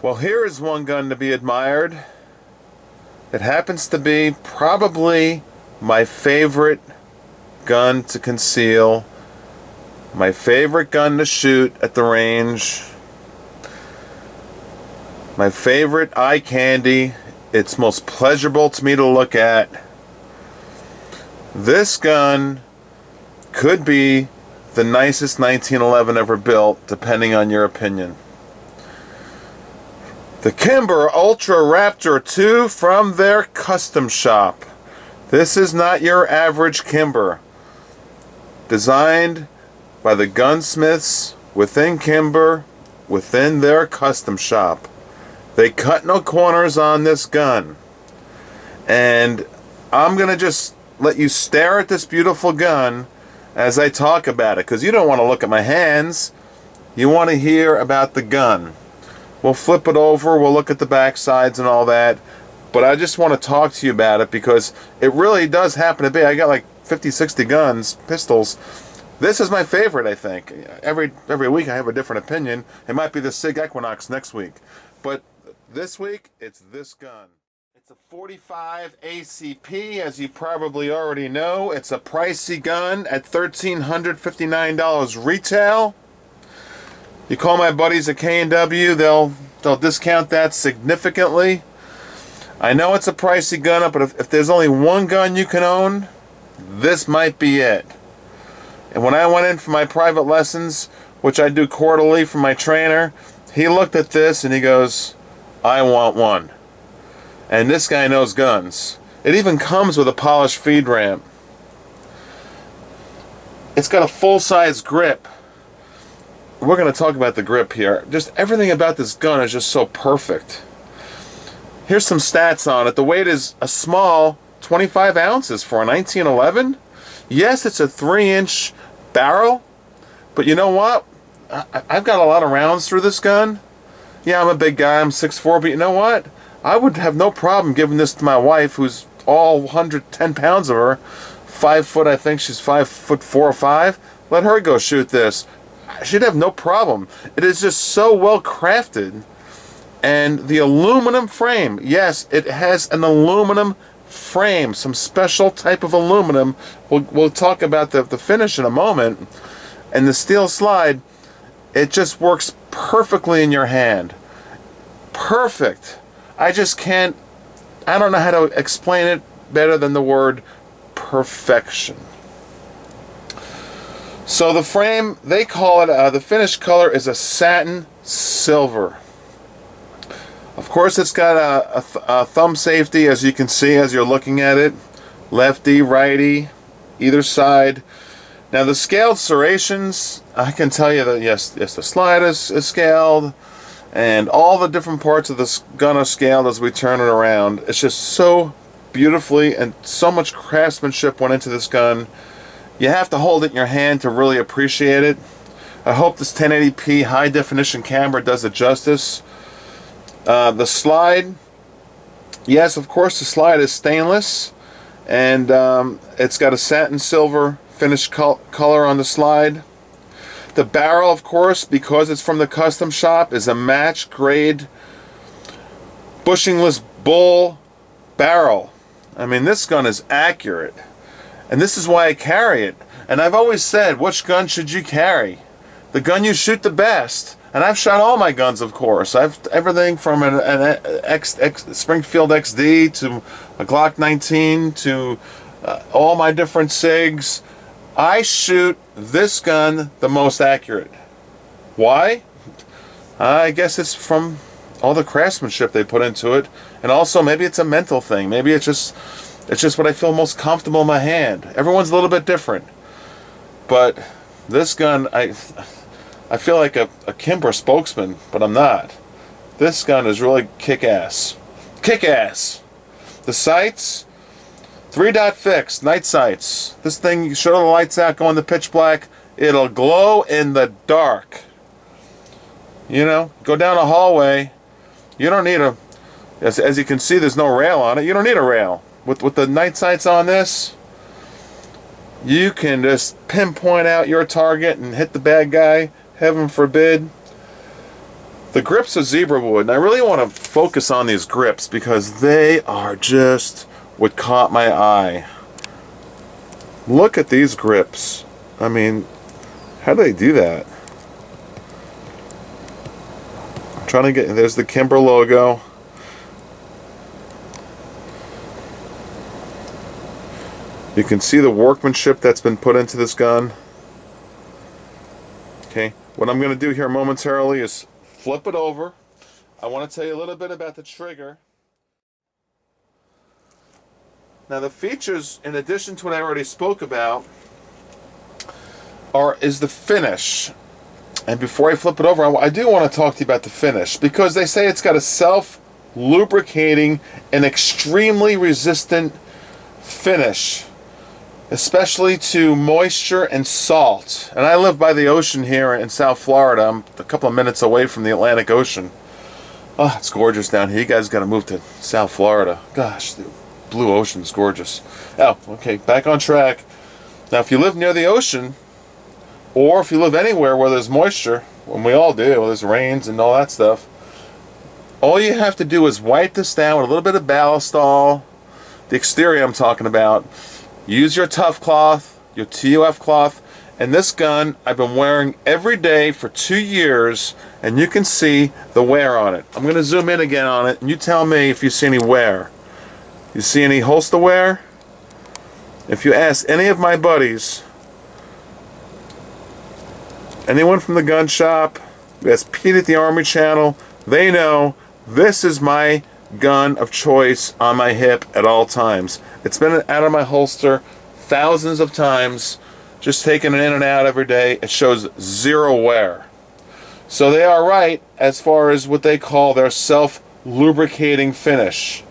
Well, here is one gun to be admired. It happens to be probably my favorite gun to conceal, my favorite gun to shoot at the range, my favorite eye candy. It's most pleasurable to me to look at. This gun could be the nicest 1911 ever built, depending on your opinion. The Kimber Ultra Raptor 2 from their custom shop. This is not your average Kimber. Designed by the gunsmiths within Kimber, within their custom shop. They cut no corners on this gun. And I'm going to just let you stare at this beautiful gun as I talk about it, because you don't want to look at my hands. You want to hear about the gun. We'll flip it over, we'll look at the back sides and all that, but I just want to talk to you about it because it really does happen to be. I got like 50, 60 guns, pistols. This is my favorite, I think. Every week I have a different opinion. It might be the SIG Equinox next week, but this week it's this gun. It's a 45 ACP, as you probably already know. It's a pricey gun at $1,359 retail. You call my buddies at K&W, they'll discount that significantly. I know it's a pricey gun, but if there's only one gun you can own, this might be it. And when I went in for my private lessons, which I do quarterly for my trainer, he looked at this and he goes, "I want one." And this guy knows guns. It even comes with a polished feed ramp. It's got a full-size grip. We're going to talk about the grip here. Just everything about this gun is just so perfect. Here's some stats on it. The weight is a small 25 ounces for a 1911. Yes, it's a 3-inch barrel, but you know what? I've got a lot of rounds through this gun. Yeah, I'm a big guy. I'm 6'4", but you know what? I would have no problem giving this to my wife, who's all 110 pounds of her. 5 foot, I think she's 5'4" or 5. Let her go shoot this. She'd have no problem. It is just so well crafted. And the aluminum frame, yes, it has an aluminum frame, some special type of aluminum. We'll talk about the finish in a moment. And the steel slide, it just works perfectly in your hand. Perfect. I don't know how to explain it better than the word perfection. So the frame, they call it, the finished color is a satin silver. Of course, it's got a thumb safety, as you can see as you're looking at it. Lefty, righty, either side. Now the scaled serrations, I can tell you that yes, the slide is scaled, and all the different parts of this gun are scaled as we turn it around. It's just so beautifully, and so much craftsmanship went into this gun. You have to hold it in your hand to really appreciate it. I hope this 1080p high definition camera does it justice. The slide, yes, of course the slide is stainless, and it's got a satin silver finished color on the slide. The barrel, of course, because it's from the custom shop, is a match grade bushingless bull barrel. I mean, this gun is accurate. And this is why I carry it. And I've always said, which gun should you carry? The gun you shoot the best. And I've shot all my guns, of course. I've everything from an Springfield XD to a Glock 19 to all my different SIGs. I shoot this gun the most accurate. Why? I guess it's from all the craftsmanship they put into it. And also, maybe it's a mental thing. Maybe it's just what I feel most comfortable in my hand. Everyone's a little bit different. But this gun, I feel like a Kimber spokesman, but I'm not. This gun is really kick-ass. Kick-ass! The sights, 3-dot fixed, night sights. This thing, you shut all the lights out, go in the pitch black, it'll glow in the dark. You know, go down a hallway, you don't need as you can see, there's no rail on it. You don't need a rail. With the night sights on this, you can just pinpoint out your target and hit the bad guy, heaven forbid. The grips are zebra wood, and I really want to focus on these grips because they are just what caught my eye. Look at these grips. I mean, how do they do that? I'm trying to get, there's the Kimber logo. You can see the workmanship that's been put into this gun. Okay, what I'm going to do here momentarily is flip it over. I want to tell you a little bit about the trigger. Now the features, in addition to what I already spoke about, is the finish. And before I flip it over, I do want to talk to you about the finish, because they say it's got a self-lubricating and extremely resistant finish, especially to moisture and salt. And I live by the ocean here in South Florida. I'm a couple of minutes away from the Atlantic Ocean. Oh, it's gorgeous down here. You guys got to move to South Florida. Gosh, the blue ocean's gorgeous. Oh, okay, back on track. Now, if you live near the ocean, or if you live anywhere where there's moisture, and we all do, where there's rains and all that stuff, all you have to do is wipe this down with a little bit of ballistol, the exterior I'm talking about. Use your tough cloth, your TUF cloth, and this gun I've been wearing every day for 2 years, and you can see the wear on it. I'm going to zoom in again on it, and you tell me if you see any wear. You see any holster wear? If you ask any of my buddies, anyone from the gun shop, that's Pete at the Army Channel, they know this is my gun of choice on my hip at all times. It's been out of my holster thousands of times, just taking it in and out every day. It shows zero wear. So they are right as far as what they call their self-lubricating finish.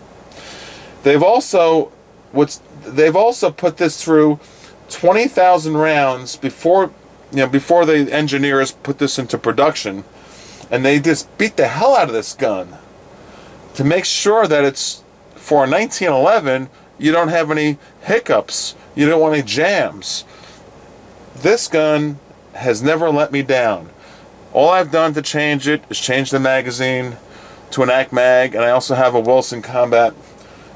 They've also put this through 20,000 rounds before the engineers put this into production, and they just beat the hell out of this gun to make sure that it's, for a 1911, you don't have any hiccups, you don't want any jams. This gun has never let me down. All I've done to change it is change the magazine to an AC mag, and I also have a Wilson Combat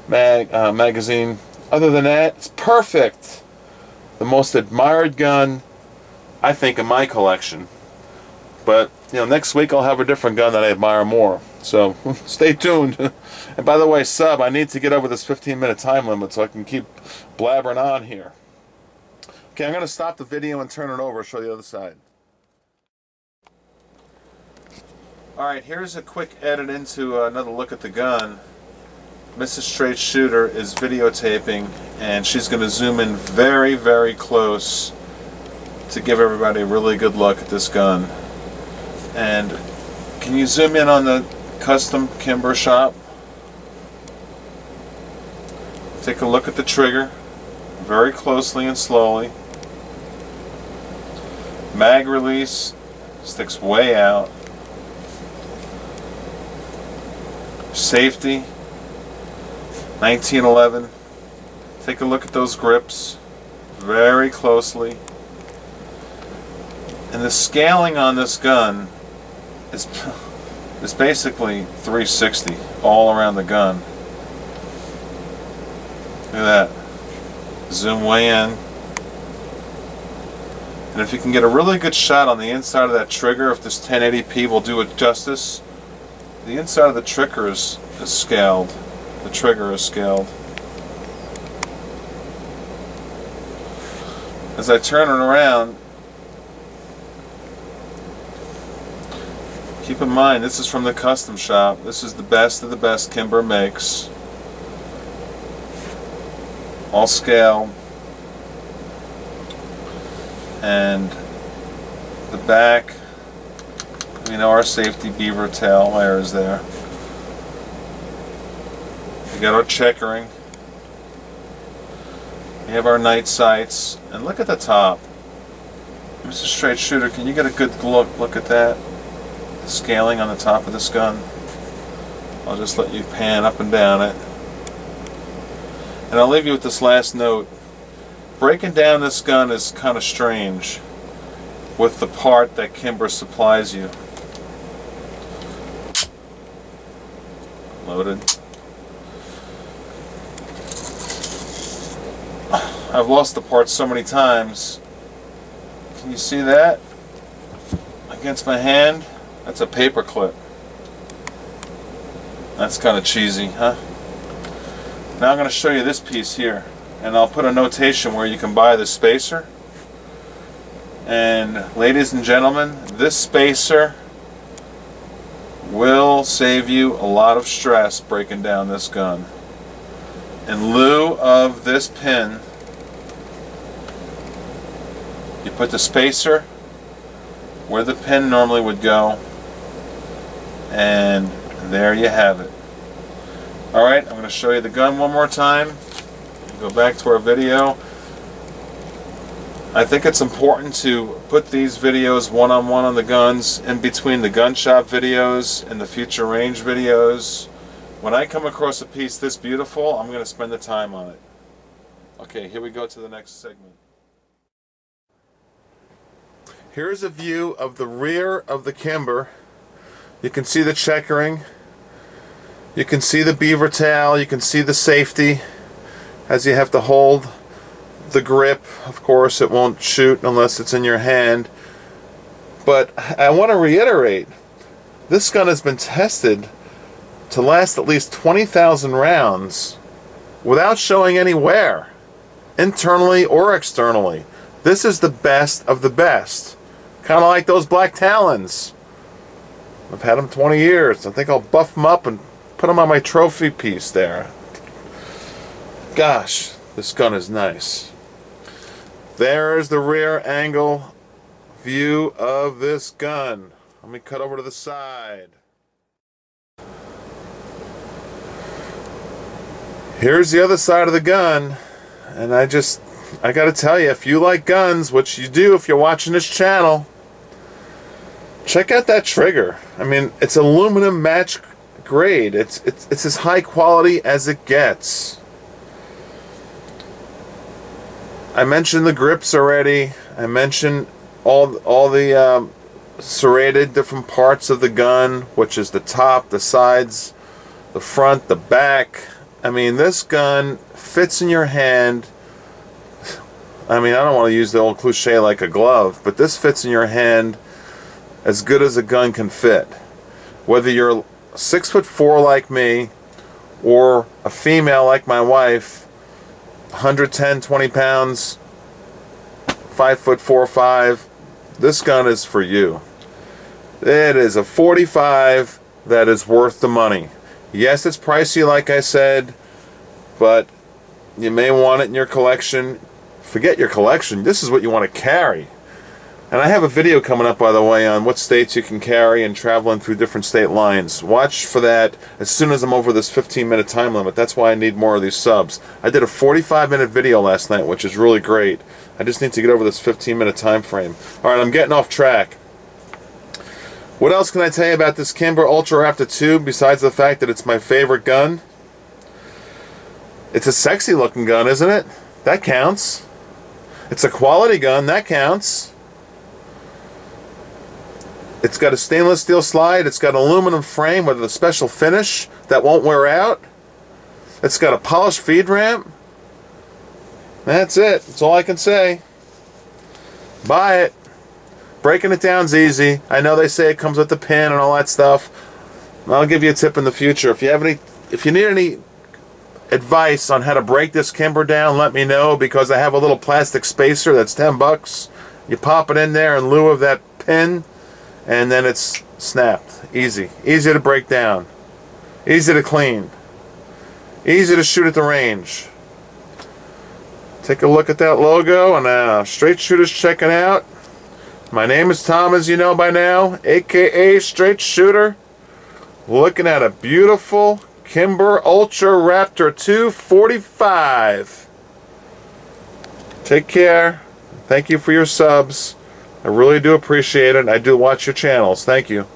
magazine. Other than that, it's perfect. The most admired gun, I think, in my collection. But next week I'll have a different gun that I admire more. So stay tuned. And by the way, sub, I need to get over this 15-minute time limit so I can keep blabbering on here. Okay, I'm going to stop the video and turn it over and show the other side. Alright, here's a quick edit into another look at the gun. Mrs. Straight Shooter is videotaping, and she's going to zoom in very, very close to give everybody a really good look at this gun. And can you zoom in on the custom Kimber shop? Take a look at the trigger very closely and slowly. Mag release sticks way out. Safety 1911. Take a look at those grips very closely. And the scaling on this gun is basically 360 all around the gun. Look at that. Zoom way in. And if you can get a really good shot on the inside of that trigger, if this 1080p will do it justice, the inside of the trigger is scaled. The trigger is scaled. As I turn it around, keep in mind, this is from the custom shop. This is the best of the best Kimber makes. All scaled. And the back, our safety beaver tail layer is there. We got our checkering. We have our night sights. And look at the top. Mr. Straight Shooter, can you get a good look at that? The scaling on the top of this gun. I'll just let you pan up and down it. And I'll leave you with this last note. Breaking down this gun is kind of strange with the part that Kimber supplies you. loaded. I've lost the parts so many times. Can you see that? Against my hand? That's a paper clip. That's kind of cheesy, huh? Now I'm going to show you this piece here. And I'll put a notation where you can buy the spacer. And ladies and gentlemen, this spacer will save you a lot of stress breaking down this gun. In lieu of this pin, you put the spacer where the pin normally would go, and there you have it. Alright, I'm going to show you the gun one more time. Go back to our video. I think it's important to put these videos one-on-one on the guns in between the gun shop videos and the future range videos. When I come across a piece this beautiful, I'm going to spend the time on it. Okay, here we go to the next segment. Here's a view of the rear of the Kimber. You can see the checkering. You can see the beaver tail. You can see the safety as you have to hold the grip. Of course, it won't shoot unless it's in your hand. But I want to reiterate, this gun has been tested to last at least 20,000 rounds without showing any wear, internally or externally. This is the best of the best. Kind of like those black Talons. I've had them 20 years. I think I'll buff them up and put them on my trophy piece there. Gosh, this gun is nice. There's the rear angle view of this gun. Let me cut over to the side. Here's the other side of the gun, and I gotta tell you, if you like guns, which you do if you're watching this channel, check out that trigger. I mean, it's aluminum match grade. It's as high quality as it gets. I mentioned the grips already. I mentioned all the serrated different parts of the gun, which is the top, the sides, the front, the back. I mean, this gun fits in your hand. I mean, I don't want to use the old cliche like a glove, but this fits in your hand as good as a gun can fit. Whether you're 6'4" like me, or a female like my wife, 110, 20 pounds, 5'4", 5", this gun is for you. It is a 45 that is worth the money. Yes, it's pricey like I said, but you may want it in your collection. Forget your collection. This is what you want to carry. And I have a video coming up, by the way, on what states you can carry and traveling through different state lines. Watch for that as soon as I'm over this 15-minute time limit. That's why I need more of these subs. I did a 45-minute video last night, which is really great. I just need to get over this 15-minute time frame. Alright, I'm getting off track. What else can I tell you about this Kimber Ultra Raptor 2 besides the fact that it's my favorite gun? It's a sexy looking gun, isn't it? That counts. It's a quality gun, that counts. It's got a stainless steel slide. It's got an aluminum frame with a special finish that won't wear out. It's got a polished feed ramp. That's it. That's all I can say. Buy it. Breaking it down's easy. I know they say it comes with the pin and all that stuff. I'll give you a tip in the future. If you need any advice on how to break this Kimber down, let me know, because I have a little plastic spacer that's $10. You pop it in there in lieu of that pin, and then it's snapped. Easy. Easy to break down. Easy to clean. Easy to shoot at the range. Take a look at that logo, and Straight Shooter's checking out. My name is Tom, as you know by now, aka Straight Shooter. Looking at a beautiful Kimber Ultra Raptor 245. Take care. Thank you for your subs. I really do appreciate it. I do watch your channels. Thank you.